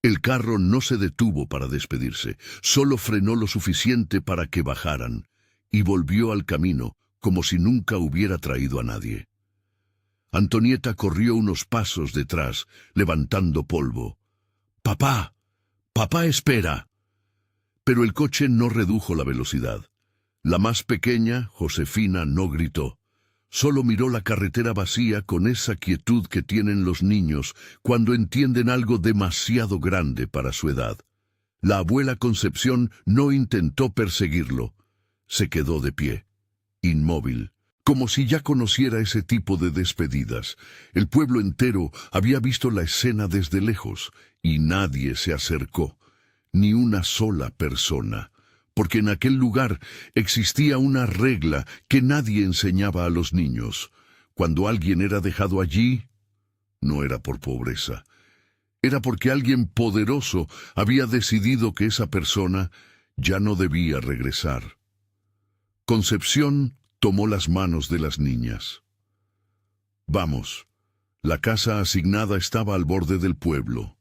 El carro no se detuvo para despedirse, solo frenó lo suficiente para que bajaran, y volvió al camino, como si nunca hubiera traído a nadie. Antonieta corrió unos pasos detrás, levantando polvo. «¡Papá! ¡Papá, espera!». Pero el coche no redujo la velocidad. La más pequeña, Josefina, no gritó. Solo miró la carretera vacía con esa quietud que tienen los niños cuando entienden algo demasiado grande para su edad. La abuela Concepción no intentó perseguirlo. Se quedó de pie, inmóvil, como si ya conociera ese tipo de despedidas. El pueblo entero había visto la escena desde lejos y nadie se acercó, ni una sola persona. Porque en aquel lugar existía una regla que nadie enseñaba a los niños. Cuando alguien era dejado allí, no era por pobreza. Era porque alguien poderoso había decidido que esa persona ya no debía regresar. Concepción tomó las manos de las niñas. «Vamos». La casa asignada estaba al borde del pueblo,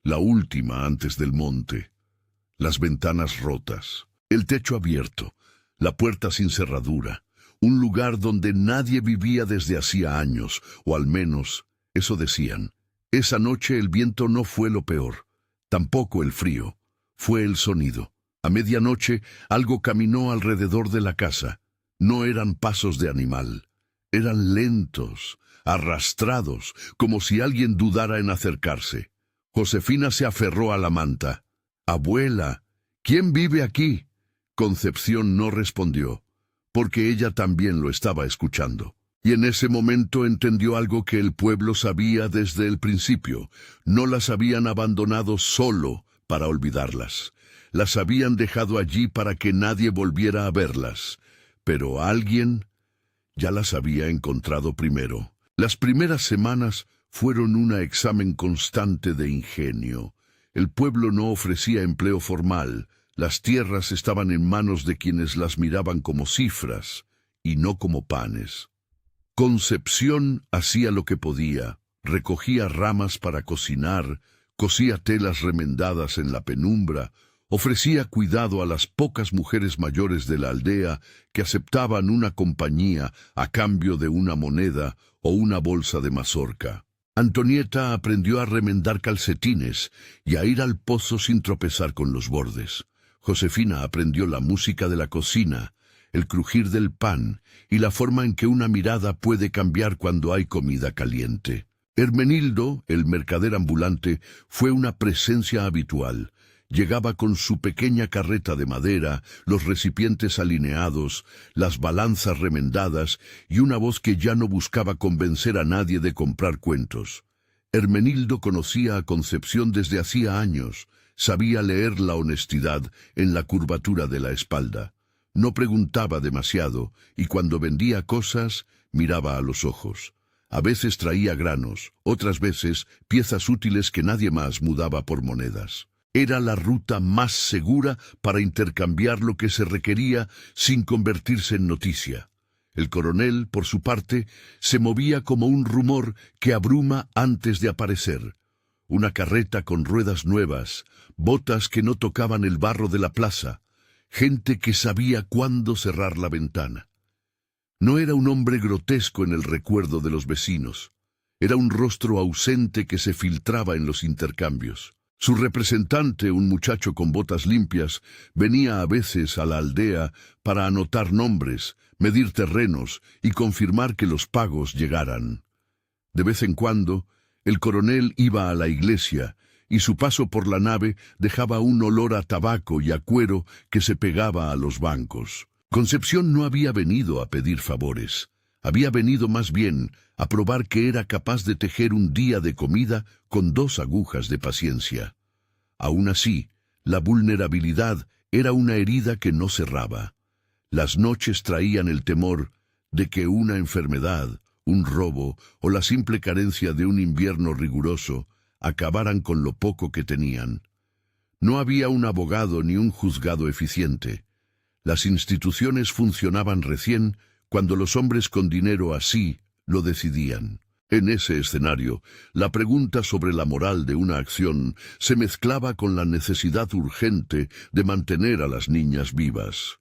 la última antes del monte. Las ventanas rotas, el techo abierto, la puerta sin cerradura, un lugar donde nadie vivía desde hacía años, o al menos, eso decían. Esa noche el viento no fue lo peor, tampoco el frío, fue el sonido. A medianoche algo caminó alrededor de la casa. No eran pasos de animal, eran lentos, arrastrados, como si alguien dudara en acercarse. Josefina se aferró a la manta. «Abuela, ¿quién vive aquí?». Concepción no respondió, porque ella también lo estaba escuchando. Y en ese momento entendió algo que el pueblo sabía desde el principio. No las habían abandonado solo para olvidarlas. Las habían dejado allí para que nadie volviera a verlas. Pero alguien ya las había encontrado primero. Las primeras semanas fueron un examen constante de ingenio. El pueblo no ofrecía empleo formal. Las tierras estaban en manos de quienes las miraban como cifras y no como panes. Concepción hacía lo que podía. Recogía ramas para cocinar, cosía telas remendadas en la penumbra, ofrecía cuidado a las pocas mujeres mayores de la aldea que aceptaban una compañía a cambio de una moneda o una bolsa de mazorca. Antonieta aprendió a remendar calcetines y a ir al pozo sin tropezar con los bordes. Josefina aprendió la música de la cocina, el crujir del pan y la forma en que una mirada puede cambiar cuando hay comida caliente. Hermenildo, el mercader ambulante, fue una presencia habitual. Llegaba con su pequeña carreta de madera, los recipientes alineados, las balanzas remendadas y una voz que ya no buscaba convencer a nadie de comprar cuentos. Hermenildo conocía a Concepción desde hacía años, sabía leer la honestidad en la curvatura de la espalda. No preguntaba demasiado y cuando vendía cosas miraba a los ojos. A veces traía granos, otras veces piezas útiles que nadie más mudaba por monedas. Era la ruta más segura para intercambiar lo que se requería sin convertirse en noticia. El coronel, por su parte, se movía como un rumor que abruma antes de aparecer. Una carreta con ruedas nuevas, botas que no tocaban el barro de la plaza, gente que sabía cuándo cerrar la ventana. No era un hombre grotesco en el recuerdo de los vecinos. Era un rostro ausente que se filtraba en los intercambios. Su representante, un muchacho con botas limpias, venía a veces a la aldea para anotar nombres, medir terrenos y confirmar que los pagos llegaran. De vez en cuando, el coronel iba a la iglesia y su paso por la nave dejaba un olor a tabaco y a cuero que se pegaba a los bancos. Concepción no había venido a pedir favores. Había venido más bien a probar que era capaz de tejer un día de comida con 2 agujas de paciencia. Aún así, la vulnerabilidad era una herida que no cerraba. Las noches traían el temor de que una enfermedad, un robo o la simple carencia de un invierno riguroso acabaran con lo poco que tenían. No había un abogado ni un juzgado eficiente. Las instituciones funcionaban recién cuando los hombres con dinero así lo decidían. En ese escenario, la pregunta sobre la moral de una acción se mezclaba con la necesidad urgente de mantener a las niñas vivas.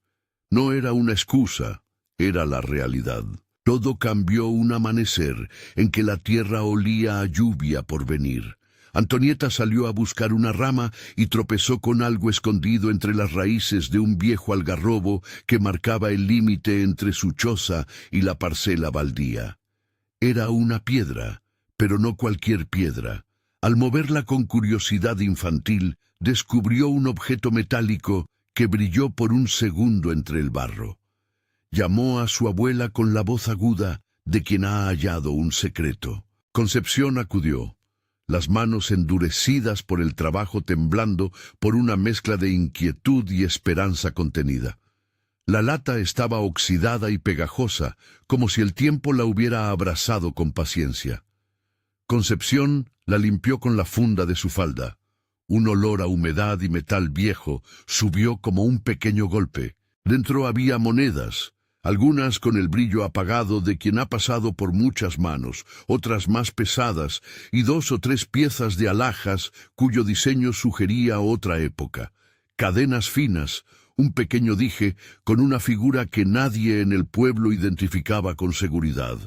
No era una excusa, era la realidad. Todo cambió un amanecer en que la tierra olía a lluvia por venir. Antonieta salió a buscar una rama y tropezó con algo escondido entre las raíces de un viejo algarrobo que marcaba el límite entre su choza y la parcela baldía. Era una piedra, pero no cualquier piedra. Al moverla con curiosidad infantil, descubrió un objeto metálico que brilló por un segundo entre el barro. Llamó a su abuela con la voz aguda de quien ha hallado un secreto. Concepción acudió, las manos endurecidas por el trabajo, temblando por una mezcla de inquietud y esperanza contenida. La lata estaba oxidada y pegajosa, como si el tiempo la hubiera abrazado con paciencia. Concepción la limpió con la funda de su falda. Un olor a humedad y metal viejo subió como un pequeño golpe. Dentro había monedas, algunas con el brillo apagado de quien ha pasado por muchas manos, otras más pesadas, y 2 o 3 piezas de alhajas cuyo diseño sugería otra época. Cadenas finas, un pequeño dije con una figura que nadie en el pueblo identificaba con seguridad.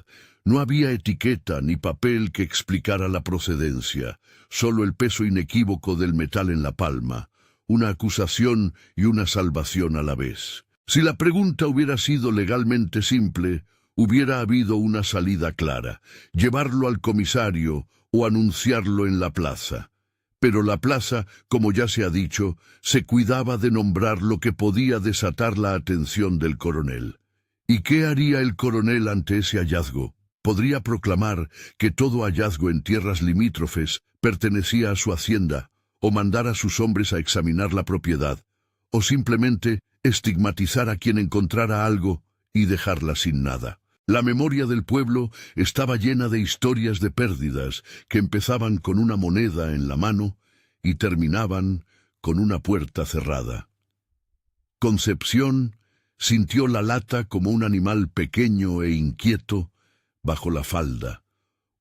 No había etiqueta ni papel que explicara la procedencia, solo el peso inequívoco del metal en la palma, una acusación y una salvación a la vez. Si la pregunta hubiera sido legalmente simple, hubiera habido una salida clara, llevarlo al comisario o anunciarlo en la plaza. Pero la plaza, como ya se ha dicho, se cuidaba de nombrar lo que podía desatar la atención del coronel. ¿Y qué haría el coronel ante ese hallazgo? Podría proclamar que todo hallazgo en tierras limítrofes pertenecía a su hacienda, o mandar a sus hombres a examinar la propiedad, o simplemente estigmatizar a quien encontrara algo y dejarla sin nada. La memoria del pueblo estaba llena de historias de pérdidas que empezaban con una moneda en la mano y terminaban con una puerta cerrada. Concepción sintió la lata como un animal pequeño e inquieto bajo la falda,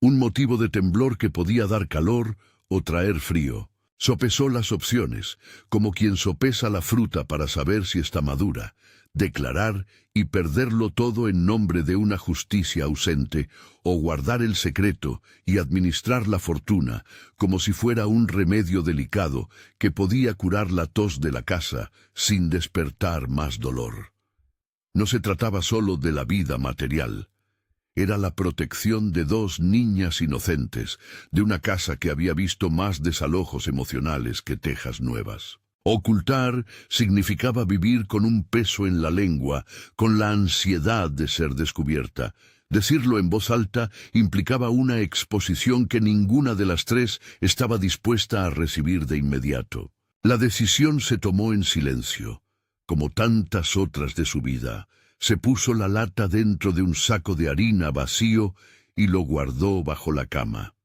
un motivo de temblor que podía dar calor o traer frío. Sopesó las opciones, como quien sopesa la fruta para saber si está madura, declarar y perderlo todo en nombre de una justicia ausente, o guardar el secreto y administrar la fortuna como si fuera un remedio delicado que podía curar la tos de la casa sin despertar más dolor. No se trataba solo de la vida material. Era la protección de 2 niñas inocentes, de una casa que había visto más desalojos emocionales que tejas nuevas. Ocultar significaba vivir con un peso en la lengua, con la ansiedad de ser descubierta. Decirlo en voz alta implicaba una exposición que ninguna de las 3 estaba dispuesta a recibir de inmediato. La decisión se tomó en silencio, como tantas otras de su vida. Se puso la lata dentro de un saco de harina vacío y lo guardó bajo la cama.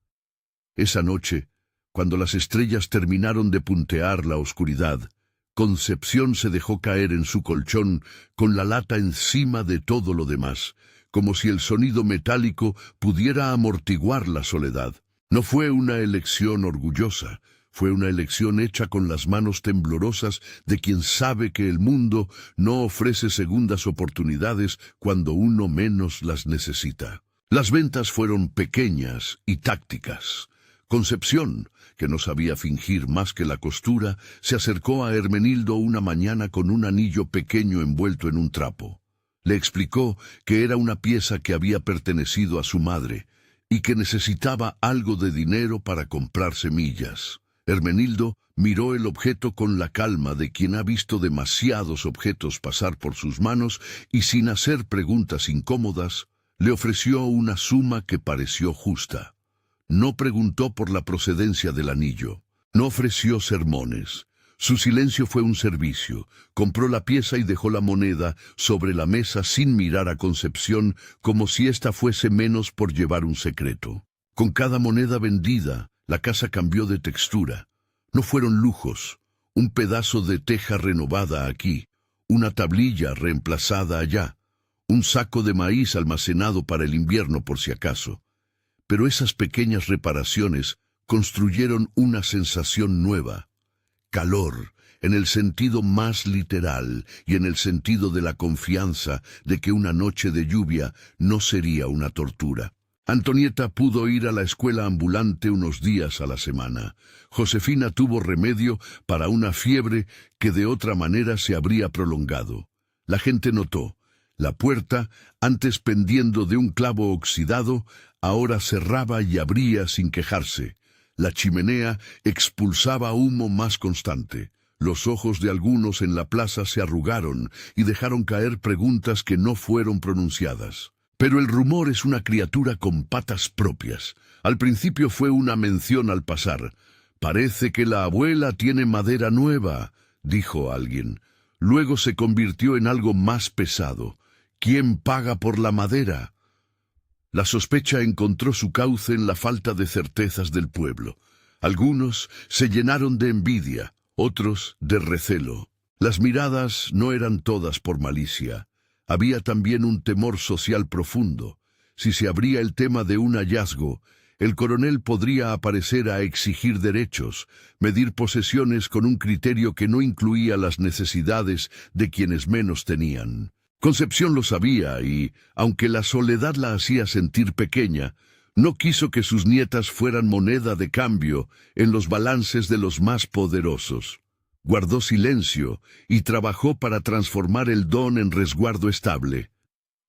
Esa noche, cuando las estrellas terminaron de puntear la oscuridad, Concepción se dejó caer en su colchón con la lata encima de todo lo demás, como si el sonido metálico pudiera amortiguar la soledad. No fue una elección orgullosa, fue una elección hecha con las manos temblorosas de quien sabe que el mundo no ofrece segundas oportunidades cuando uno menos las necesita. Las ventas fueron pequeñas y tácticas. Concepción, que no sabía fingir más que la costura, se acercó a Hermenildo una mañana con un anillo pequeño envuelto en un trapo. Le explicó que era una pieza que había pertenecido a su madre y que necesitaba algo de dinero para comprar semillas. Hermenildo miró el objeto con la calma de quien ha visto demasiados objetos pasar por sus manos y sin hacer preguntas incómodas, le ofreció una suma que pareció justa. No preguntó por la procedencia del anillo, no ofreció sermones. Su silencio fue un servicio. Compró la pieza y dejó la moneda sobre la mesa sin mirar a Concepción como si ésta fuese menos por llevar un secreto. Con cada moneda vendida, la casa cambió de textura. No fueron lujos, un pedazo de teja renovada aquí, una tablilla reemplazada allá, un saco de maíz almacenado para el invierno por si acaso. pero esas pequeñas reparaciones construyeron una sensación nueva: calor, en el sentido más literal y en el sentido de la confianza de que una noche de lluvia no sería una tortura. Antonieta pudo ir a la escuela ambulante unos días a la semana. Josefina tuvo remedio para una fiebre que de otra manera se habría prolongado. La gente notó: la puerta, antes pendiendo de un clavo oxidado, ahora cerraba y abría sin quejarse. La chimenea expulsaba humo más constante. Los ojos de algunos en la plaza se arrugaron y dejaron caer preguntas que no fueron pronunciadas. Pero el rumor es una criatura con patas propias. Al principio fue una mención al pasar. «Parece que la abuela tiene madera nueva», dijo alguien. Luego se convirtió en algo más pesado. «¿Quién paga por la madera?». La sospecha encontró su cauce en la falta de certezas del pueblo. Algunos se llenaron de envidia, otros de recelo. Las miradas no eran todas por malicia. Había también un temor social profundo. Si se abría el tema de un hallazgo, el coronel podría aparecer a exigir derechos, medir posesiones con un criterio que no incluía las necesidades de quienes menos tenían. Concepción lo sabía y, aunque la soledad la hacía sentir pequeña, no quiso que sus nietas fueran moneda de cambio en los balances de los más poderosos. Guardó silencio y trabajó para transformar el don en resguardo estable.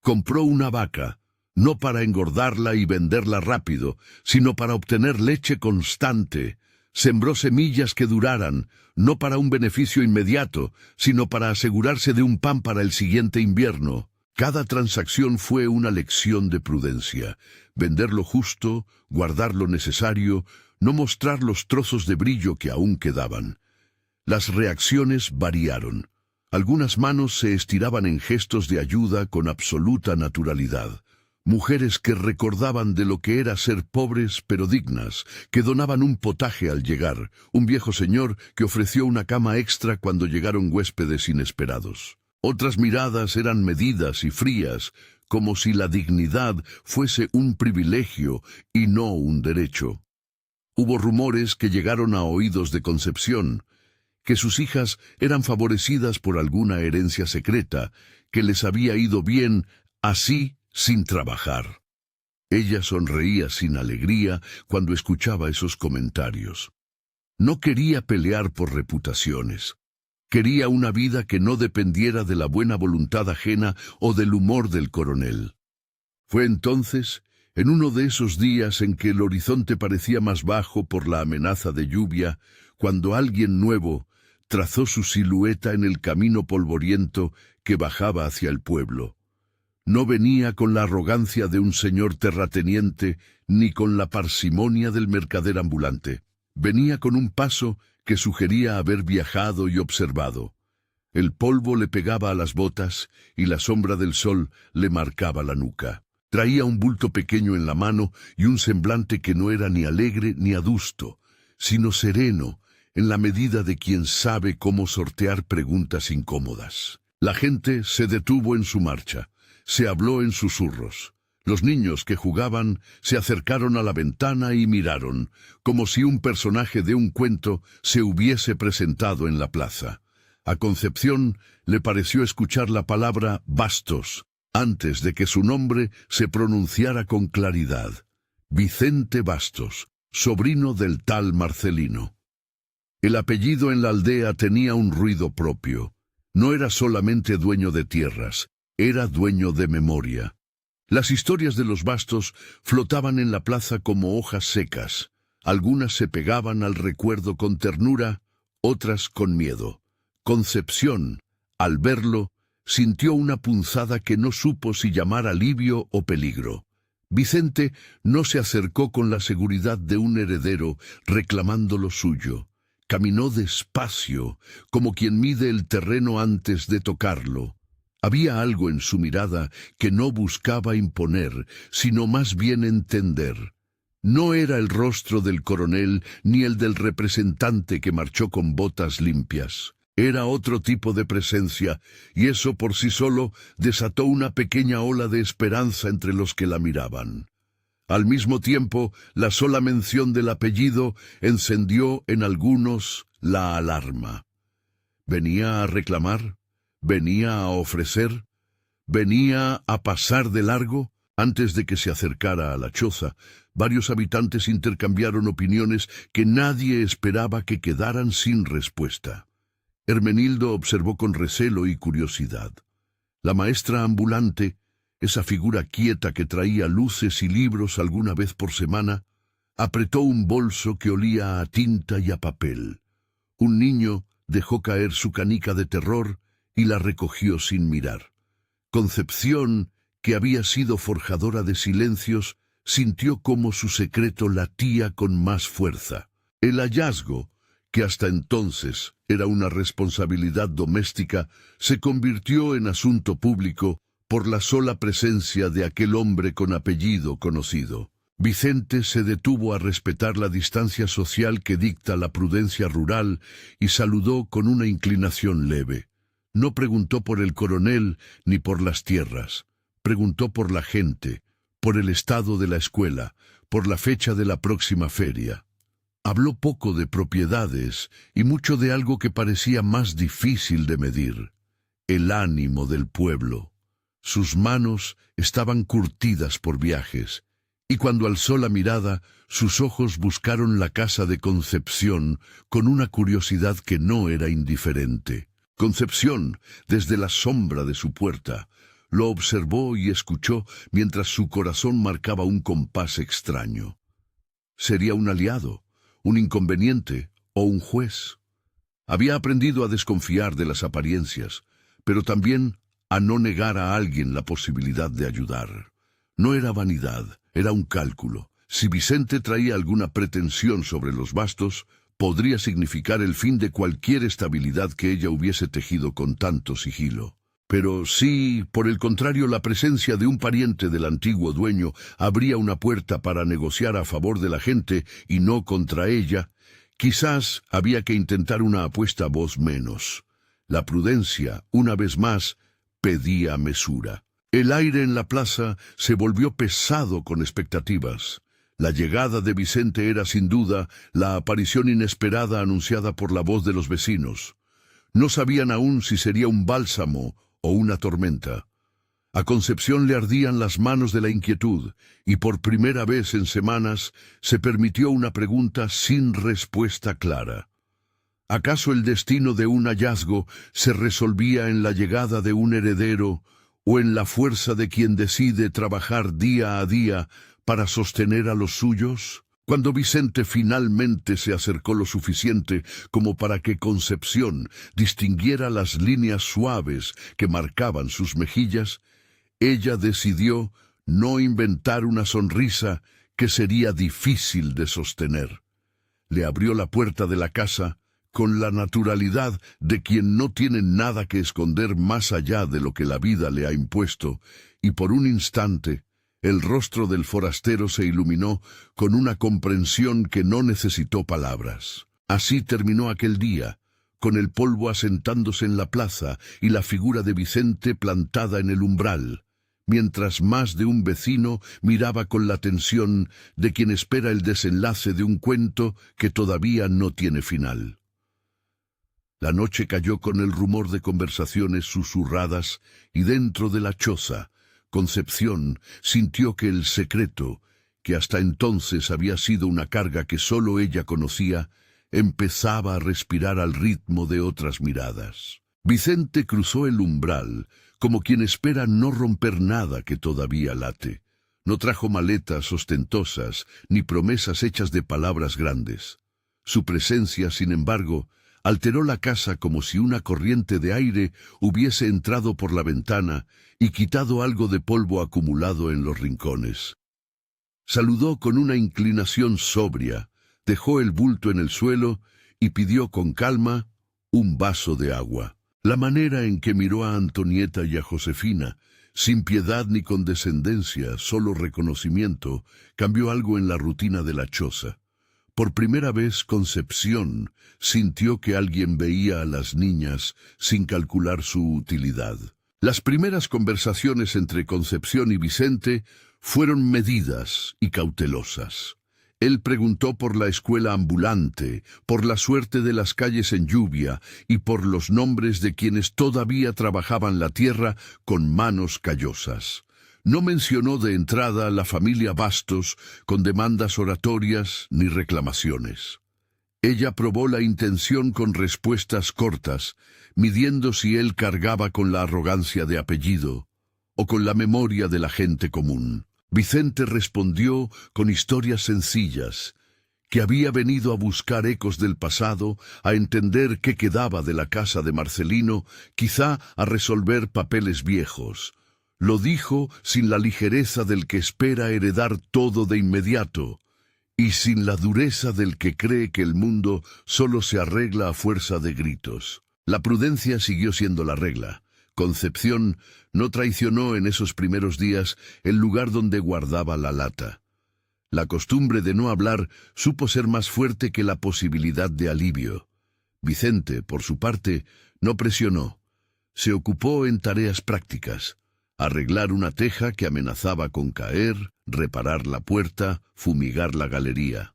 Compró una vaca, no para engordarla y venderla rápido, sino para obtener leche constante. Sembró semillas que duraran, no para un beneficio inmediato, sino para asegurarse de un pan para el siguiente invierno. Cada transacción fue una lección de prudencia. Vender lo justo, guardar lo necesario, no mostrar los trozos de brillo que aún quedaban. Las reacciones variaron. Algunas manos se estiraban en gestos de ayuda con absoluta naturalidad. Mujeres que recordaban de lo que era ser pobres pero dignas, que donaban un potaje al llegar, un viejo señor que ofreció una cama extra cuando llegaron huéspedes inesperados. Otras miradas eran medidas y frías, como si la dignidad fuese un privilegio y no un derecho. Hubo rumores que llegaron a oídos de Concepción, que sus hijas eran favorecidas por alguna herencia secreta, que les había ido bien así sin trabajar. Ella sonreía sin alegría cuando escuchaba esos comentarios. No quería pelear por reputaciones. Quería una vida que no dependiera de la buena voluntad ajena o del humor del coronel. Fue entonces, en uno de esos días en que el horizonte parecía más bajo por la amenaza de lluvia, cuando alguien nuevo trazó su silueta en el camino polvoriento que bajaba hacia el pueblo. No venía con la arrogancia de un señor terrateniente ni con la parsimonia del mercader ambulante. Venía con un paso que sugería haber viajado y observado. El polvo le pegaba a las botas y la sombra del sol le marcaba la nuca. Traía un bulto pequeño en la mano y un semblante que no era ni alegre ni adusto, sino sereno, en la medida de quien sabe cómo sortear preguntas incómodas. La gente se detuvo en su marcha. Se habló en susurros. Los niños que jugaban se acercaron a la ventana y miraron, como si un personaje de un cuento se hubiese presentado en la plaza. A Concepción le pareció escuchar la palabra Bastos, antes de que su nombre se pronunciara con claridad. Vicente Bastos, sobrino del tal Marcelino. El apellido en la aldea tenía un ruido propio. No era solamente dueño de tierras, era dueño de memoria. Las historias de los Bastos flotaban en la plaza como hojas secas. Algunas se pegaban al recuerdo con ternura, otras con miedo. Concepción, al verlo, sintió una punzada que no supo si llamar alivio o peligro. Vicente no se acercó con la seguridad de un heredero reclamando lo suyo. Caminó despacio, como quien mide el terreno antes de tocarlo. Había algo en su mirada que no buscaba imponer, sino más bien entender. No era el rostro del coronel ni el del representante que marchó con botas limpias. Era otro tipo de presencia, y eso por sí solo desató una pequeña ola de esperanza entre los que la miraban. Al mismo tiempo, la sola mención del apellido encendió en algunos la alarma. ¿Venía a reclamar? ¿Venía a ofrecer? ¿Venía a pasar de largo? Antes de que se acercara a la choza, varios habitantes intercambiaron opiniones que nadie esperaba que quedaran sin respuesta. Hermenildo observó con recelo y curiosidad. La maestra ambulante, esa figura quieta que traía luces y libros alguna vez por semana, apretó un bolso que olía a tinta y a papel. Un niño dejó caer su canica de terror y la recogió sin mirar. Concepción, que había sido forjadora de silencios, sintió cómo su secreto latía con más fuerza. El hallazgo, que hasta entonces era una responsabilidad doméstica, se convirtió en asunto público por la sola presencia de aquel hombre con apellido conocido. Vicente se detuvo a respetar la distancia social que dicta la prudencia rural y saludó con una inclinación leve. No preguntó por el coronel ni por las tierras. Preguntó por la gente, por el estado de la escuela, por la fecha de la próxima feria. Habló poco de propiedades y mucho de algo que parecía más difícil de medir: el ánimo del pueblo. Sus manos estaban curtidas por viajes, y cuando alzó la mirada, sus ojos buscaron la casa de Concepción con una curiosidad que no era indiferente. Concepción, desde la sombra de su puerta, lo observó y escuchó mientras su corazón marcaba un compás extraño. ¿Sería un aliado, un inconveniente o un juez? Había aprendido a desconfiar de las apariencias, pero también a no negar a alguien la posibilidad de ayudar. No era vanidad, era un cálculo. Si Vicente traía alguna pretensión sobre los bastos, podría significar el fin de cualquier estabilidad que ella hubiese tejido con tanto sigilo. Pero si, por el contrario, la presencia de un pariente del antiguo dueño abría una puerta para negociar a favor de la gente y no contra ella, quizás había que intentar una apuesta a voz menos. La prudencia, una vez más, pedía mesura. El aire en la plaza se volvió pesado con expectativas. La llegada de Vicente era sin duda la aparición inesperada anunciada por la voz de los vecinos. No sabían aún si sería un bálsamo o una tormenta. A Concepción le ardían las manos de la inquietud, y por primera vez en semanas se permitió una pregunta sin respuesta clara. ¿Acaso el destino de un hallazgo se resolvía en la llegada de un heredero o en la fuerza de quien decide trabajar día a día para sostener a los suyos? Cuando Vicente finalmente se acercó lo suficiente como para que Concepción distinguiera las líneas suaves que marcaban sus mejillas, ella decidió no inventar una sonrisa que sería difícil de sostener. Le abrió la puerta de la casa con la naturalidad de quien no tiene nada que esconder más allá de lo que la vida le ha impuesto, y por un instante el rostro del forastero se iluminó con una comprensión que no necesitó palabras. Así terminó aquel día, con el polvo asentándose en la plaza y la figura de Vicente plantada en el umbral, mientras más de un vecino miraba con la tensión de quien espera el desenlace de un cuento que todavía no tiene final. La noche cayó con el rumor de conversaciones susurradas y dentro de la choza, Concepción sintió que el secreto, que hasta entonces había sido una carga que sólo ella conocía, empezaba a respirar al ritmo de otras miradas. Vicente cruzó el umbral, como quien espera no romper nada que todavía late. No trajo maletas ostentosas, ni promesas hechas de palabras grandes. Su presencia, sin embargo, alteró la casa como si una corriente de aire hubiese entrado por la ventana y quitado algo de polvo acumulado en los rincones. Saludó con una inclinación sobria, dejó el bulto en el suelo y pidió con calma un vaso de agua. La manera en que miró a Antonieta y a Josefina, sin piedad ni condescendencia, solo reconocimiento, cambió algo en la rutina de la choza. Por primera vez Concepción sintió que alguien veía a las niñas sin calcular su utilidad. Las primeras conversaciones entre Concepción y Vicente fueron medidas y cautelosas. Él preguntó por la escuela ambulante, por la suerte de las calles en lluvia y por los nombres de quienes todavía trabajaban la tierra con manos callosas. No mencionó de entrada la familia Bastos con demandas oratorias ni reclamaciones. Ella probó la intención con respuestas cortas, midiendo si él cargaba con la arrogancia de apellido o con la memoria de la gente común. Vicente respondió con historias sencillas, que había venido a buscar ecos del pasado, a entender qué quedaba de la casa de Marcelino, quizá a resolver papeles viejos. Lo dijo sin la ligereza del que espera heredar todo de inmediato, y sin la dureza del que cree que el mundo solo se arregla a fuerza de gritos. La prudencia siguió siendo la regla. Concepción no traicionó en esos primeros días el lugar donde guardaba la lata. La costumbre de no hablar supo ser más fuerte que la posibilidad de alivio. Vicente, por su parte, no presionó. Se ocupó en tareas prácticas. Arreglar una teja que amenazaba con caer, reparar la puerta, fumigar la galería.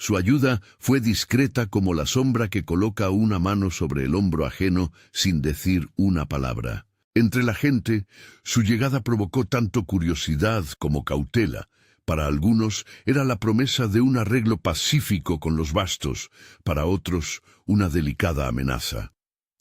Su ayuda fue discreta como la sombra que coloca una mano sobre el hombro ajeno sin decir una palabra. Entre la gente, su llegada provocó tanto curiosidad como cautela. Para algunos era la promesa de un arreglo pacífico con los Bastos, para otros una delicada amenaza.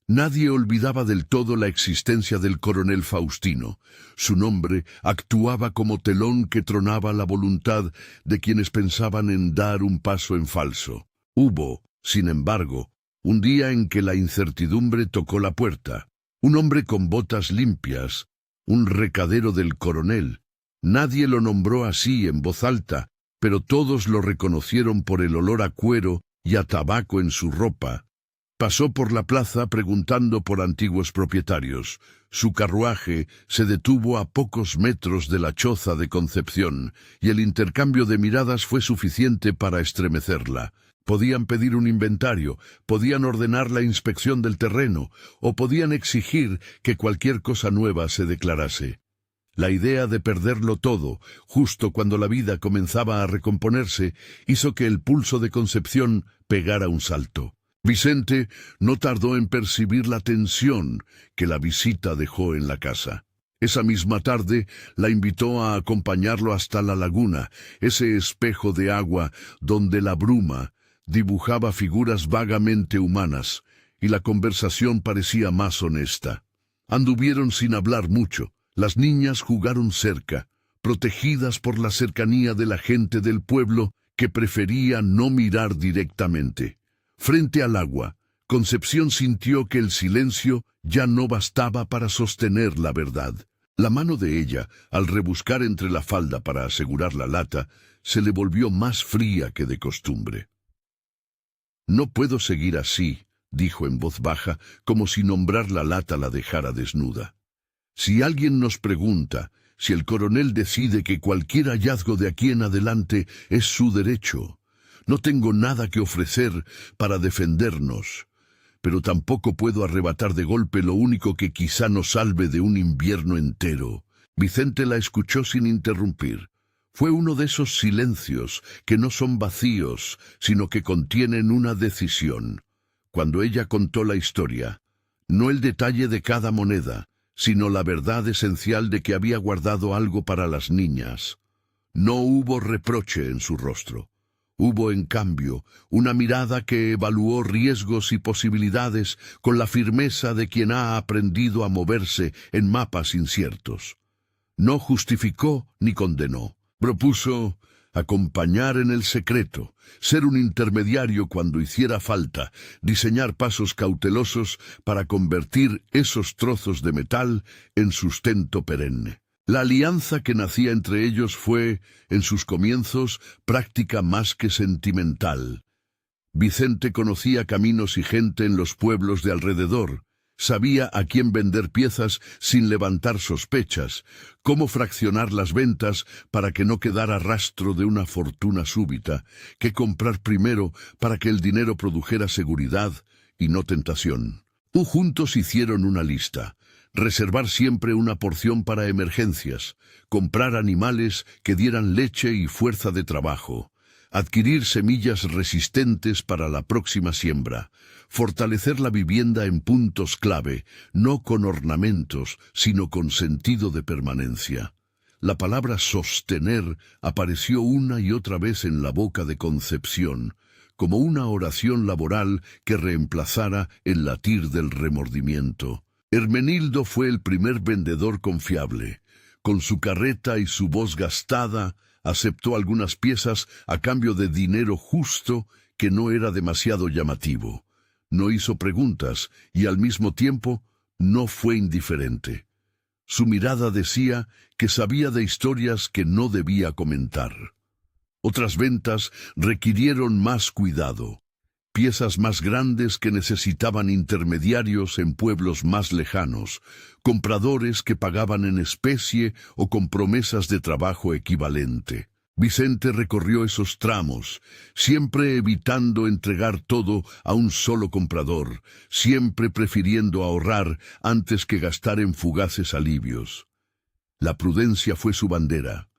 Nadie olvidaba del todo la existencia del coronel Faustino. Su nombre actuaba como telón que tronaba la voluntad de quienes pensaban en dar un paso en falso. Hubo, sin embargo, un día en que la incertidumbre tocó la puerta. Un hombre con botas limpias, un recadero del coronel. Nadie lo nombró así en voz alta, pero todos lo reconocieron por el olor a cuero y a tabaco en su ropa. Pasó por la plaza preguntando por antiguos propietarios. Su carruaje se detuvo a pocos metros de la choza de Concepción, y el intercambio de miradas fue suficiente para estremecerla. Podían pedir un inventario, podían ordenar la inspección del terreno, o podían exigir que cualquier cosa nueva se declarase. La idea de perderlo todo, justo cuando la vida comenzaba a recomponerse, hizo que el pulso de Concepción pegara un salto. Vicente no tardó en percibir la tensión que la visita dejó en la casa. Esa misma tarde la invitó a acompañarlo hasta la laguna, ese espejo de agua donde la bruma dibujaba figuras vagamente humanas, y la conversación parecía más honesta. Anduvieron sin hablar mucho. Las niñas jugaron cerca, protegidas por la cercanía de la gente del pueblo que prefería no mirar directamente. Frente al agua, Concepción sintió que el silencio ya no bastaba para sostener la verdad. La mano de ella, al rebuscar entre la falda para asegurar la lata, se le volvió más fría que de costumbre. «No puedo seguir así», dijo en voz baja, como si nombrar la lata la dejara desnuda. «Si alguien nos pregunta, si el coronel decide que cualquier hallazgo de aquí en adelante es su derecho, no tengo nada que ofrecer para defendernos, pero tampoco puedo arrebatar de golpe lo único que quizá nos salve de un invierno entero». Vicente la escuchó sin interrumpir. Fue uno de esos silencios que no son vacíos, sino que contienen una decisión. Cuando ella contó la historia, no el detalle de cada moneda, sino la verdad esencial de que había guardado algo para las niñas, no hubo reproche en su rostro. Hubo, en cambio, una mirada que evaluó riesgos y posibilidades con la firmeza de quien ha aprendido a moverse en mapas inciertos. No justificó ni condenó. Propuso acompañar en el secreto, ser un intermediario cuando hiciera falta, diseñar pasos cautelosos para convertir esos trozos de metal en sustento perenne. La alianza que nacía entre ellos fue, en sus comienzos, práctica más que sentimental. Vicente conocía caminos y gente en los pueblos de alrededor, sabía a quién vender piezas sin levantar sospechas, cómo fraccionar las ventas para que no quedara rastro de una fortuna súbita, qué comprar primero para que el dinero produjera seguridad y no tentación. Juntos hicieron una lista. reservar siempre una porción para emergencias, comprar animales que dieran leche y fuerza de trabajo, adquirir semillas resistentes para la próxima siembra, fortalecer la vivienda en puntos clave, no con ornamentos, sino con sentido de permanencia. La palabra sostener apareció una y otra vez en la boca de Concepción, como una oración laboral que reemplazara el latir del remordimiento. Hermenildo fue el primer vendedor confiable. Con su carreta y su voz gastada, aceptó algunas piezas a cambio de dinero justo que no era demasiado llamativo. No hizo preguntas y al mismo tiempo no fue indiferente. Su mirada decía que sabía de historias que no debía comentar. Otras ventas requirieron más cuidado. Piezas más grandes que necesitaban intermediarios en pueblos más lejanos, compradores que pagaban en especie o con promesas de trabajo equivalente. Vicente recorrió esos tramos, siempre evitando entregar todo a un solo comprador, siempre prefiriendo ahorrar antes que gastar en fugaces alivios. La prudencia fue su bandera.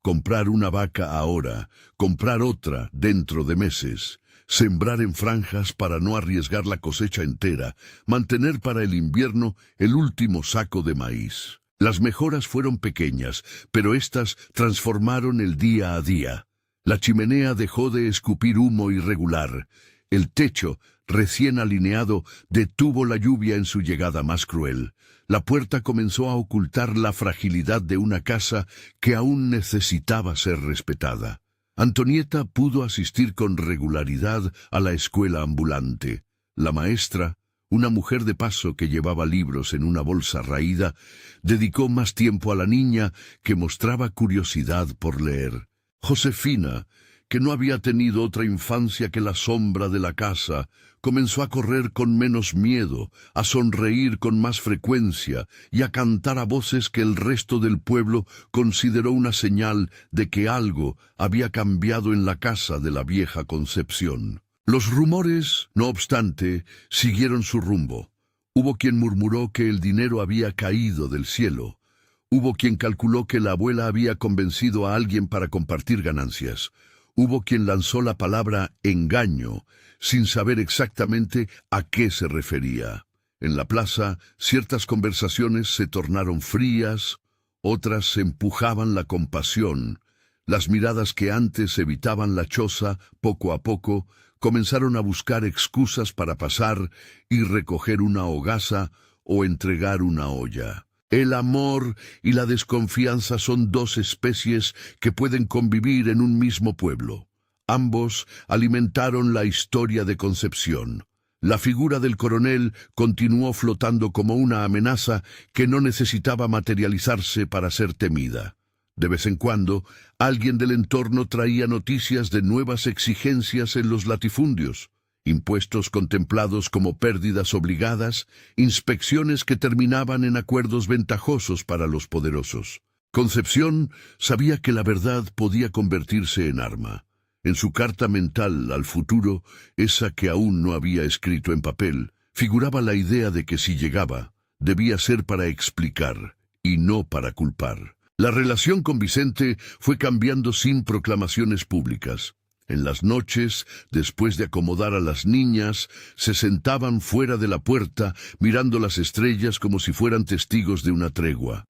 Comprar una vaca ahora, comprar otra dentro de meses, sembrar en franjas para no arriesgar la cosecha entera, mantener para el invierno el último saco de maíz. Las mejoras fueron pequeñas, pero éstas transformaron el día a día. La chimenea dejó de escupir humo irregular. El techo, recién alineado, detuvo la lluvia en su llegada más cruel. La puerta comenzó a ocultar la fragilidad de una casa que aún necesitaba ser respetada. Antonieta pudo asistir con regularidad a la escuela ambulante. La maestra, una mujer de paso que llevaba libros en una bolsa raída, dedicó más tiempo a la niña que mostraba curiosidad por leer. Josefina, que no había tenido otra infancia que la sombra de la casa, comenzó a correr con menos miedo, a sonreír con más frecuencia y a cantar a voces que el resto del pueblo consideró una señal de que algo había cambiado en la casa de la vieja Concepción. Los rumores, no obstante, siguieron su rumbo. Hubo quien murmuró que el dinero había caído del cielo. Hubo quien calculó que la abuela había convencido a alguien para compartir ganancias. Hubo quien lanzó la palabra engaño, sin saber exactamente a qué se refería. En la plaza, ciertas conversaciones se tornaron frías, otras empujaban la compasión. Las miradas que antes evitaban la choza, poco a poco, comenzaron a buscar excusas para pasar y recoger una hogaza o entregar una olla. El amor y la desconfianza son dos especies que pueden convivir en un mismo pueblo. Ambos alimentaron la historia de Concepción. La figura del coronel continuó flotando como una amenaza que no necesitaba materializarse para ser temida. De vez en cuando, alguien del entorno traía noticias de nuevas exigencias en los latifundios, impuestos contemplados como pérdidas obligadas, inspecciones que terminaban en acuerdos ventajosos para los poderosos. Concepción sabía que la verdad podía convertirse en arma. En su carta mental al futuro, esa que aún no había escrito en papel, figuraba la idea de que si llegaba, debía ser para explicar y no para culpar. La relación con Vicente fue cambiando sin proclamaciones públicas. En las noches, después de acomodar a las niñas, se sentaban fuera de la puerta mirando las estrellas como si fueran testigos de una tregua.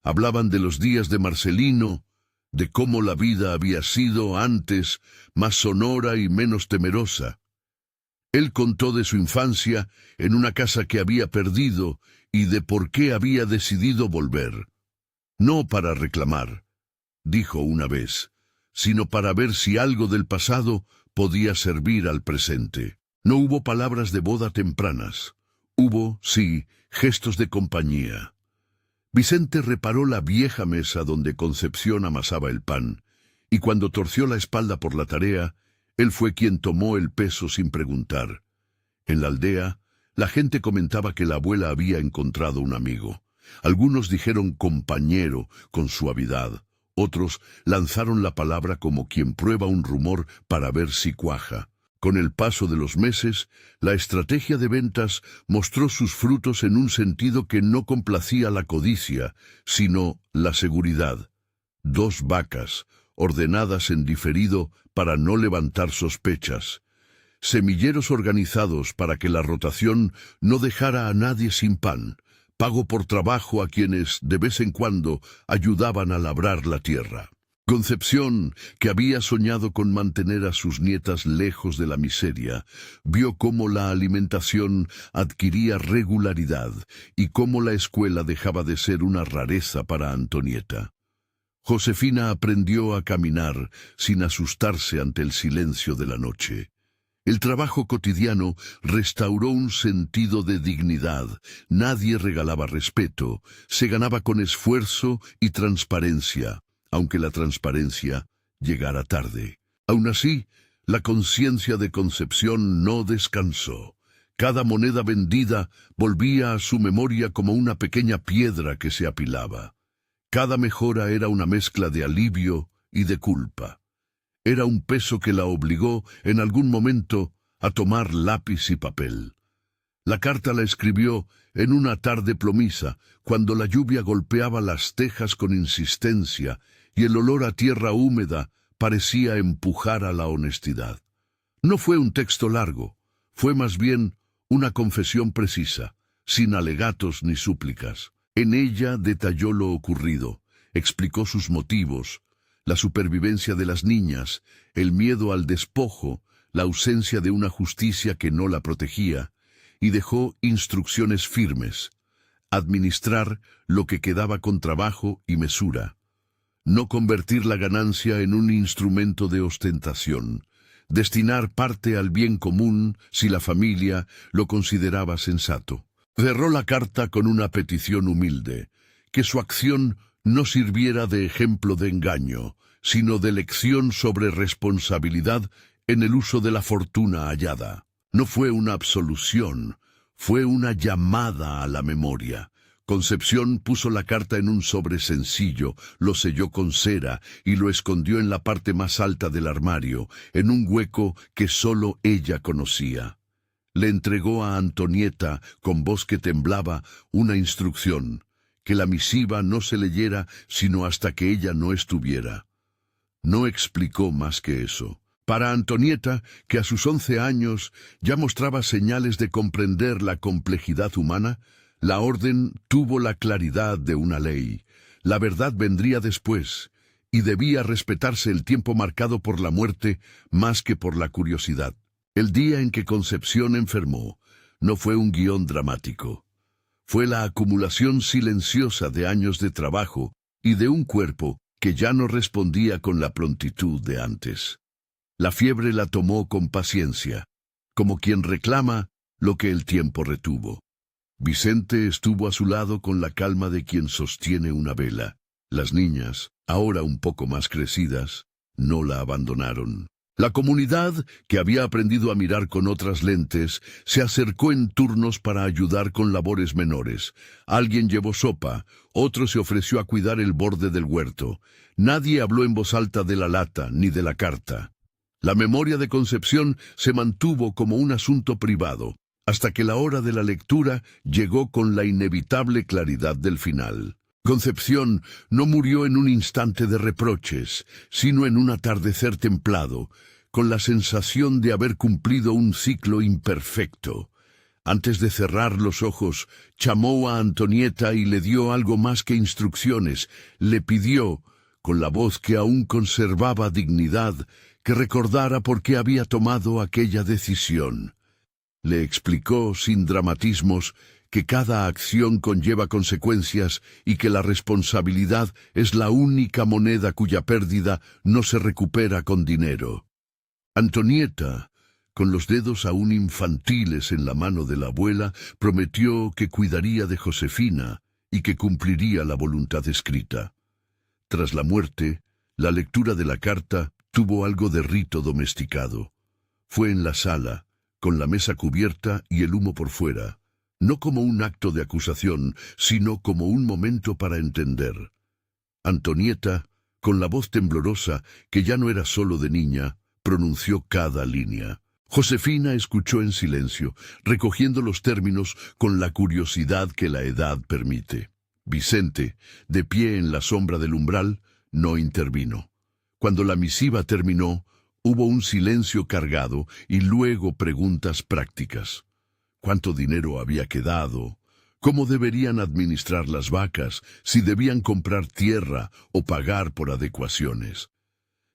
Hablaban de los días de Marcelino, de cómo la vida había sido antes más sonora y menos temerosa. Él contó de su infancia en una casa que había perdido y de por qué había decidido volver. No para reclamar, dijo una vez, sino para ver si algo del pasado podía servir al presente. No hubo palabras de boda tempranas. Hubo, sí, gestos de compañía. Vicente reparó la vieja mesa donde Concepción amasaba el pan, y cuando torció la espalda por la tarea, él fue quien tomó el peso sin preguntar. En la aldea, la gente comentaba que la abuela había encontrado un amigo. Algunos dijeron compañero con suavidad, otros lanzaron la palabra como quien prueba un rumor para ver si cuaja. Con el paso de los meses, la estrategia de ventas mostró sus frutos en un sentido que no complacía la codicia, sino la seguridad. 2 vacas, ordenadas en diferido para no levantar sospechas. Semilleros organizados para que la rotación no dejara a nadie sin pan. Pago por trabajo a quienes, de vez en cuando, ayudaban a labrar la tierra. Concepción, que había soñado con mantener a sus nietas lejos de la miseria, vio cómo la alimentación adquiría regularidad y cómo la escuela dejaba de ser una rareza para Antonieta. Josefina aprendió a caminar sin asustarse ante el silencio de la noche. El trabajo cotidiano restauró un sentido de dignidad. Nadie regalaba respeto, se ganaba con esfuerzo y transparencia, aunque la transparencia llegara tarde. Aún así, la conciencia de Concepción no descansó. Cada moneda vendida volvía a su memoria como una pequeña piedra que se apilaba. Cada mejora era una mezcla de alivio y de culpa. Era un peso que la obligó, en algún momento, a tomar lápiz y papel. La carta la escribió en una tarde plomiza, cuando la lluvia golpeaba las tejas con insistencia y el olor a tierra húmeda parecía empujar a la honestidad. No fue un texto largo, fue más bien una confesión precisa, sin alegatos ni súplicas. En ella detalló lo ocurrido, explicó sus motivos, la supervivencia de las niñas, el miedo al despojo, la ausencia de una justicia que no la protegía, y dejó instrucciones firmes: administrar lo que quedaba con trabajo y mesura, no convertir la ganancia en un instrumento de ostentación, destinar parte al bien común si la familia lo consideraba sensato. Cerró la carta con una petición humilde: que su acción no sirviera de ejemplo de engaño, sino de lección sobre responsabilidad en el uso de la fortuna hallada. No fue una absolución, fue una llamada a la memoria. Concepción puso la carta en un sobre sencillo, lo selló con cera y lo escondió en la parte más alta del armario, en un hueco que solo ella conocía. Le entregó a Antonieta, con voz que temblaba, una instrucción: que la misiva no se leyera sino hasta que ella no estuviera. No explicó más que eso. Para Antonieta, que a sus 11 años ya mostraba señales de comprender la complejidad humana, la orden tuvo la claridad de una ley. La verdad vendría después, y debía respetarse el tiempo marcado por la muerte más que por la curiosidad. El día en que Concepción enfermó no fue un guión dramático. Fue la acumulación silenciosa de años de trabajo y de un cuerpo que ya no respondía con la prontitud de antes. La fiebre la tomó con paciencia, como quien reclama lo que el tiempo retuvo. Vicente estuvo a su lado con la calma de quien sostiene una vela. Las niñas, ahora un poco más crecidas, no la abandonaron. La comunidad, que había aprendido a mirar con otras lentes, se acercó en turnos para ayudar con labores menores. Alguien llevó sopa, otro se ofreció a cuidar el borde del huerto. Nadie habló en voz alta de la lata ni de la carta. La memoria de Concepción se mantuvo como un asunto privado, hasta que la hora de la lectura llegó con la inevitable claridad del final. Concepción no murió en un instante de reproches, sino en un atardecer templado, con la sensación de haber cumplido un ciclo imperfecto. Antes de cerrar los ojos, llamó a Antonieta y le dio algo más que instrucciones. Le pidió, con la voz que aún conservaba dignidad, que recordara por qué había tomado aquella decisión. Le explicó, sin dramatismos, que cada acción conlleva consecuencias y que la responsabilidad es la única moneda cuya pérdida no se recupera con dinero. Antonieta, con los dedos aún infantiles en la mano de la abuela, prometió que cuidaría de Josefina y que cumpliría la voluntad escrita. Tras la muerte, la lectura de la carta tuvo algo de rito domesticado. Fue en la sala, con la mesa cubierta y el humo por fuera, no como un acto de acusación, sino como un momento para entender. Antonieta, con la voz temblorosa, que ya no era solo de niña, pronunció cada línea. Josefina escuchó en silencio, recogiendo los términos con la curiosidad que la edad permite. Vicente, de pie en la sombra del umbral, no intervino. Cuando la misiva terminó, hubo un silencio cargado y luego preguntas prácticas. ¿Cuánto dinero había quedado? ¿Cómo deberían administrar las vacas? ¿Si debían comprar tierra o pagar por adecuaciones?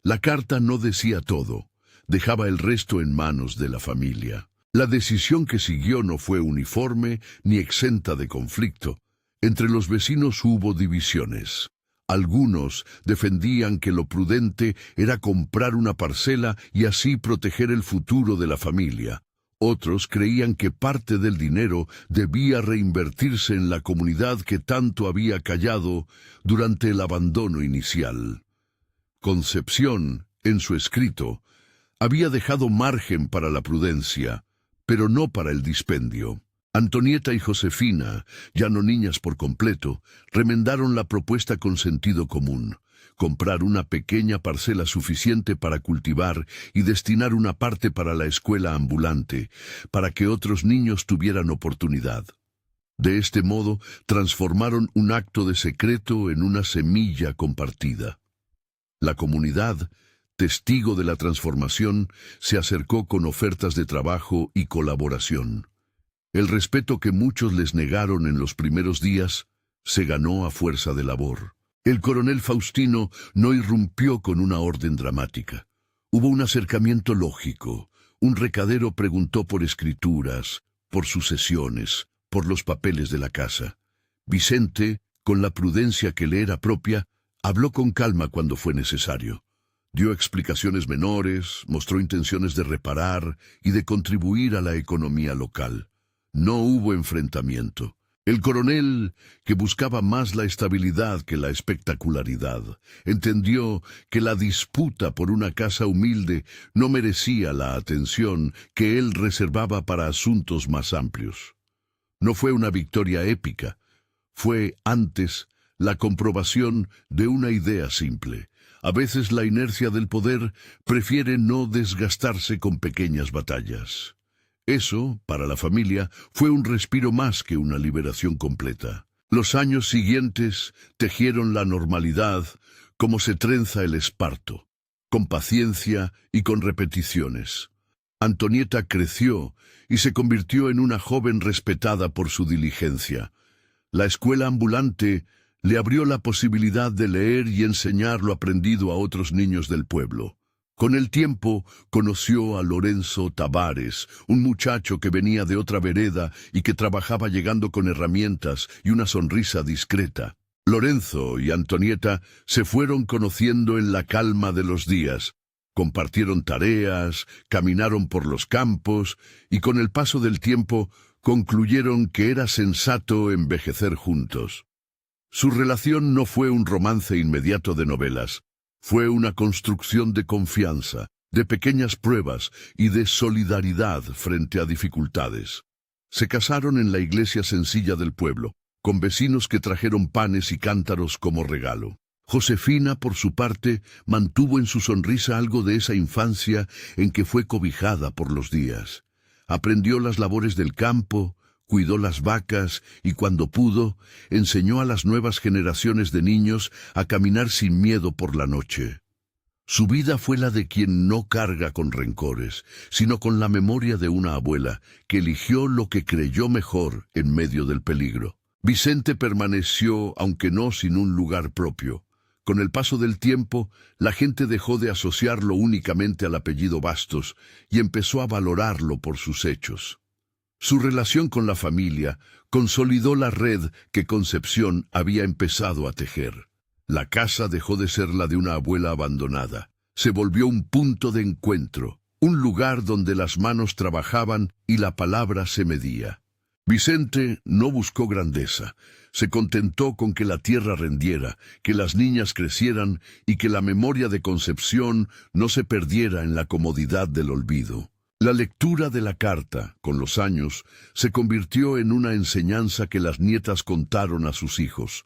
La carta no decía todo. Dejaba el resto en manos de la familia. La decisión que siguió no fue uniforme ni exenta de conflicto. Entre los vecinos hubo divisiones. Algunos defendían que lo prudente era comprar una parcela y así proteger el futuro de la familia. Otros creían que parte del dinero debía reinvertirse en la comunidad que tanto había callado durante el abandono inicial. Concepción, en su escrito, había dejado margen para la prudencia, pero no para el dispendio. Antonieta y Josefina, ya no niñas por completo, remendaron la propuesta con sentido común: comprar una pequeña parcela suficiente para cultivar y destinar una parte para la escuela ambulante, para que otros niños tuvieran oportunidad. De este modo, transformaron un acto de secreto en una semilla compartida. La comunidad, testigo de la transformación, se acercó con ofertas de trabajo y colaboración. El respeto que muchos les negaron en los primeros días se ganó a fuerza de labor. El coronel Faustino no irrumpió con una orden dramática. Hubo un acercamiento lógico. Un recadero preguntó por escrituras, por sucesiones, por los papeles de la casa. Vicente, con la prudencia que le era propia, habló con calma cuando fue necesario. Dio explicaciones menores, mostró intenciones de reparar y de contribuir a la economía local. No hubo enfrentamiento. El coronel, que buscaba más la estabilidad que la espectacularidad, entendió que la disputa por una casa humilde no merecía la atención que él reservaba para asuntos más amplios. No fue una victoria épica, fue antes la comprobación de una idea simple. A veces la inercia del poder prefiere no desgastarse con pequeñas batallas. Eso, para la familia, fue un respiro más que una liberación completa. Los años siguientes tejieron la normalidad como se trenza el esparto, con paciencia y con repeticiones. Antonieta creció y se convirtió en una joven respetada por su diligencia. La escuela ambulante le abrió la posibilidad de leer y enseñar lo aprendido a otros niños del pueblo. Con el tiempo conoció a Lorenzo Tavares, un muchacho que venía de otra vereda y que trabajaba llegando con herramientas y una sonrisa discreta. Lorenzo y Antonieta se fueron conociendo en la calma de los días. Compartieron tareas, caminaron por los campos y con el paso del tiempo concluyeron que era sensato envejecer juntos. Su relación no fue un romance inmediato de novelas. Fue una construcción de confianza, de pequeñas pruebas y de solidaridad frente a dificultades. Se casaron en la iglesia sencilla del pueblo, con vecinos que trajeron panes y cántaros como regalo. Josefina, por su parte, mantuvo en su sonrisa algo de esa infancia en que fue cobijada por los días. Aprendió las labores del campo, cuidó las vacas y cuando pudo, enseñó a las nuevas generaciones de niños a caminar sin miedo por la noche. Su vida fue la de quien no carga con rencores, sino con la memoria de una abuela que eligió lo que creyó mejor en medio del peligro. Vicente permaneció, aunque no sin un lugar propio. Con el paso del tiempo, la gente dejó de asociarlo únicamente al apellido Bastos y empezó a valorarlo por sus hechos. Su relación con la familia consolidó la red que Concepción había empezado a tejer. La casa dejó de ser la de una abuela abandonada. Se volvió un punto de encuentro, un lugar donde las manos trabajaban y la palabra se medía. Vicente no buscó grandeza. Se contentó con que la tierra rendiera, que las niñas crecieran y que la memoria de Concepción no se perdiera en la comodidad del olvido. La lectura de la carta, con los años, se convirtió en una enseñanza que las nietas contaron a sus hijos.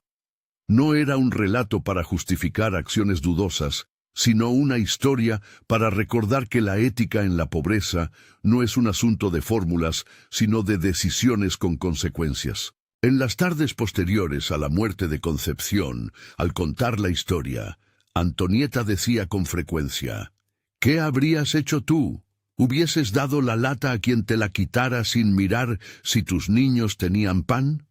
No era un relato para justificar acciones dudosas, sino una historia para recordar que la ética en la pobreza no es un asunto de fórmulas, sino de decisiones con consecuencias. En las tardes posteriores a la muerte de Concepción, al contar la historia, Antonieta decía con frecuencia: «¿Qué habrías hecho tú? ¿Hubieses dado la lata a quien te la quitara sin mirar si tus niños tenían pan?».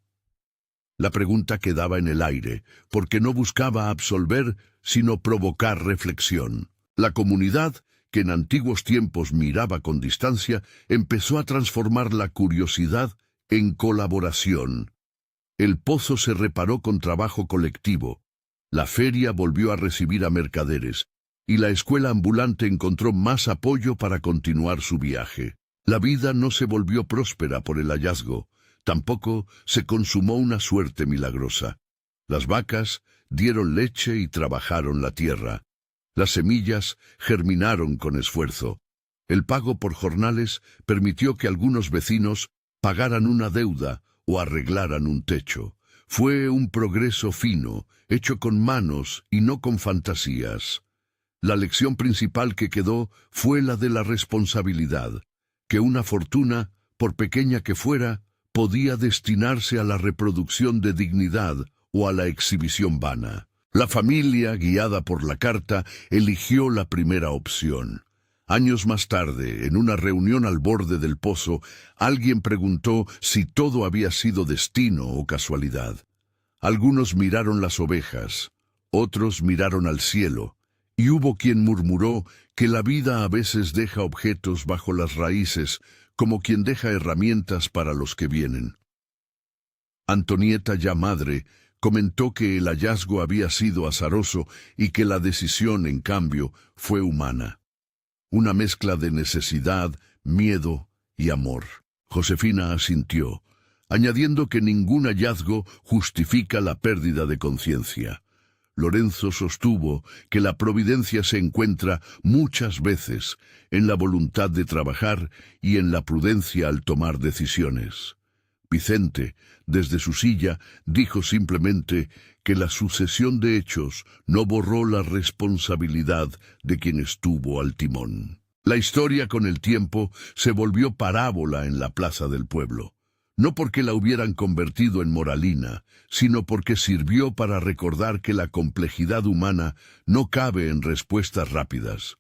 La pregunta quedaba en el aire, porque no buscaba absolver, sino provocar reflexión. La comunidad, que en antiguos tiempos miraba con distancia, empezó a transformar la curiosidad en colaboración. El pozo se reparó con trabajo colectivo, la feria volvió a recibir a mercaderes, y la escuela ambulante encontró más apoyo para continuar su viaje. La vida no se volvió próspera por el hallazgo, tampoco se consumó una suerte milagrosa. Las vacas dieron leche y trabajaron la tierra. Las semillas germinaron con esfuerzo. El pago por jornales permitió que algunos vecinos pagaran una deuda o arreglaran un techo. Fue un progreso fino, hecho con manos y no con fantasías. La lección principal que quedó fue la de la responsabilidad, que una fortuna, por pequeña que fuera, podía destinarse a la reproducción de dignidad o a la exhibición vana. La familia, guiada por la carta, eligió la primera opción. Años más tarde, en una reunión al borde del pozo, alguien preguntó si todo había sido destino o casualidad. Algunos miraron las ovejas, otros miraron al cielo, y hubo quien murmuró que la vida a veces deja objetos bajo las raíces, como quien deja herramientas para los que vienen. Antonieta, ya madre, comentó que el hallazgo había sido azaroso y que la decisión, en cambio, fue humana. Una mezcla de necesidad, miedo y amor. Josefina asintió, añadiendo que ningún hallazgo justifica la pérdida de conciencia. Lorenzo sostuvo que la providencia se encuentra muchas veces en la voluntad de trabajar y en la prudencia al tomar decisiones. Vicente, desde su silla, dijo simplemente que la sucesión de hechos no borró la responsabilidad de quien estuvo al timón. La historia con el tiempo se volvió parábola en la plaza del pueblo, no porque la hubieran convertido en moralina, sino porque sirvió para recordar que la complejidad humana no cabe en respuestas rápidas.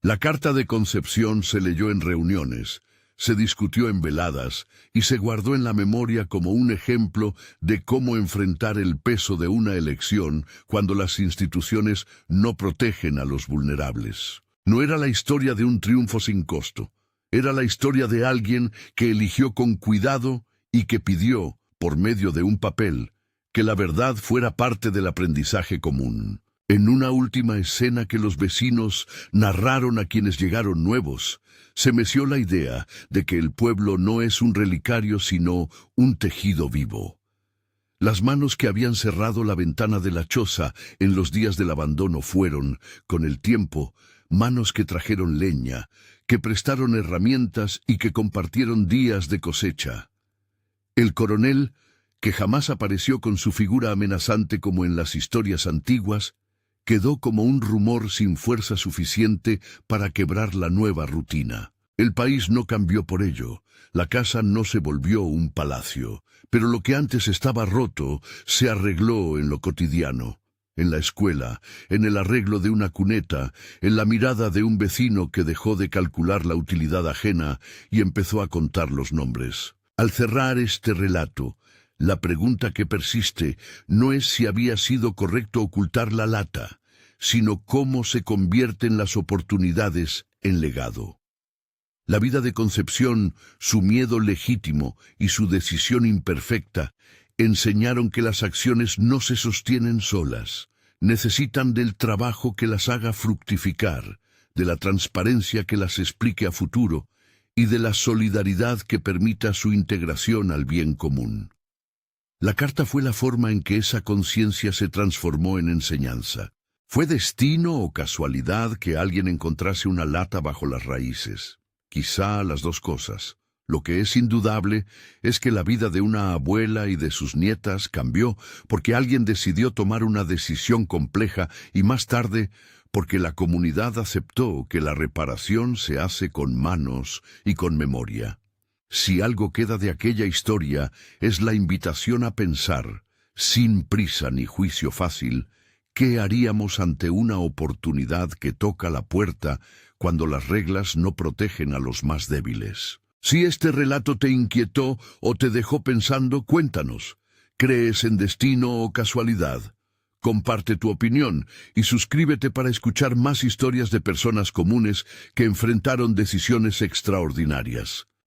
La carta de Concepción se leyó en reuniones, se discutió en veladas y se guardó en la memoria como un ejemplo de cómo enfrentar el peso de una elección cuando las instituciones no protegen a los vulnerables. No era la historia de un triunfo sin costo, era la historia de alguien que eligió con cuidado y que pidió, por medio de un papel, que la verdad fuera parte del aprendizaje común. En una última escena que los vecinos narraron a quienes llegaron nuevos, se meció la idea de que el pueblo no es un relicario sino un tejido vivo. Las manos que habían cerrado la ventana de la choza en los días del abandono fueron, con el tiempo, manos que trajeron leña, que prestaron herramientas y que compartieron días de cosecha. El coronel, que jamás apareció con su figura amenazante como en las historias antiguas, quedó como un rumor sin fuerza suficiente para quebrar la nueva rutina. El país no cambió por ello, la casa no se volvió un palacio, pero lo que antes estaba roto se arregló en lo cotidiano, en la escuela, en el arreglo de una cuneta, en la mirada de un vecino que dejó de calcular la utilidad ajena y empezó a contar los nombres. Al cerrar este relato, la pregunta que persiste no es si había sido correcto ocultar la lata, sino cómo se convierten las oportunidades en legado. La vida de Concepción, su miedo legítimo y su decisión imperfecta enseñaron que las acciones no se sostienen solas, necesitan del trabajo que las haga fructificar, de la transparencia que las explique a futuro y de la solidaridad que permita su integración al bien común. La carta fue la forma en que esa conciencia se transformó en enseñanza. ¿Fue destino o casualidad que alguien encontrase una lata bajo las raíces? Quizá las dos cosas. Lo que es indudable es que la vida de una abuela y de sus nietas cambió porque alguien decidió tomar una decisión compleja y más tarde porque la comunidad aceptó que la reparación se hace con manos y con memoria. Si algo queda de aquella historia, es la invitación a pensar, sin prisa ni juicio fácil, ¿qué haríamos ante una oportunidad que toca la puerta cuando las reglas no protegen a los más débiles? Si este relato te inquietó o te dejó pensando, cuéntanos. ¿Crees en destino o casualidad? Comparte tu opinión y suscríbete para escuchar más historias de personas comunes que enfrentaron decisiones extraordinarias.